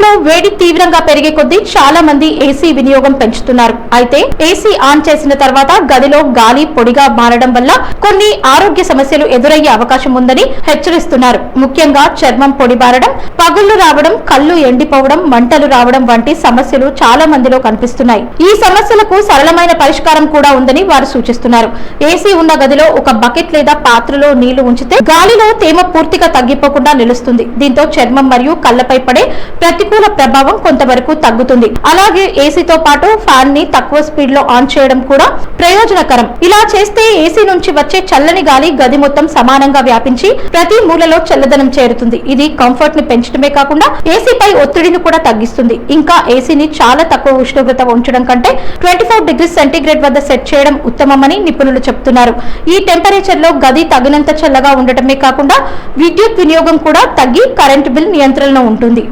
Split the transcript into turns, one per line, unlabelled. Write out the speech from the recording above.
నగరంలో వేడి తీవ్రంగా పెరిగే కొద్దీ చాలా మంది ఏసీ వినియోగం పెంచుతున్నారు. అయితే ఏసీ ఆన్ చేసిన తర్వాత గదిలో గాలి పొడిగా మారడం వల్ల కొన్ని ఆరోగ్య సమస్యలు ఎదురయ్యే అవకాశం ఉందని హెచ్చరిస్తున్నారు. ముఖ్యంగా చర్మం పొడిబారడం, పగుళ్లు రావడం, కళ్ళు ఎండిపోవడం, మంటలు రావడం వంటి సమస్యలు చాలా మందిలో కనిపిస్తున్నాయి. ఈ సమస్యలకు సరళమైన పరిష్కారం కూడా ఉందని వారు సూచిస్తున్నారు. ఏసీ ఉన్న గదిలో ఒక బకెట్ లేదా పాత్రలో నీళ్లు ఉంచితే గాలిలో తేమ పూర్తిగా తగ్గిపోకుండా నిలుస్తుంది. దీంతో చర్మం మరియు కళ్ళపై పడే ప్రతికూల ప్రభావం కొంతవరకు తగ్గుతుంది. అలాగే ఏసీతో పాటు ఫ్యాన్ ని తక్కువ స్పీడ్ లో ఆన్ చేయడం కూడా ప్రయోజనకరం. ఇలా చేస్తే ఏసీ నుంచి వచ్చే చల్లని గాలి గది మొత్తం సమానంగా వ్యాపించి ప్రతి మూలలో చల్లదనం చేరుతుంది. ఇది కంఫర్ట్ ని పెంచడమే కాకుండా ఏసీపై ఒత్తిడిని కూడా తగ్గిస్తుంది. ఇంకా ఏసీని చాలా తక్కువ ఉష్ణోగ్రత ఉంచడం కంటే 24 డిగ్రీస్ సెంటీగ్రేడ్ వద్ద సెట్ చేయడం ఉత్తమమని నిపుణులు చెబుతున్నారు. ఈ టెంపరేచర్ లో గది తగినంత చల్లగా ఉండటమే కాకుండా విద్యుత్ వినియోగం కూడా తగ్గి కరెంటు బిల్ నియంత్రణలో ఉంటుంది.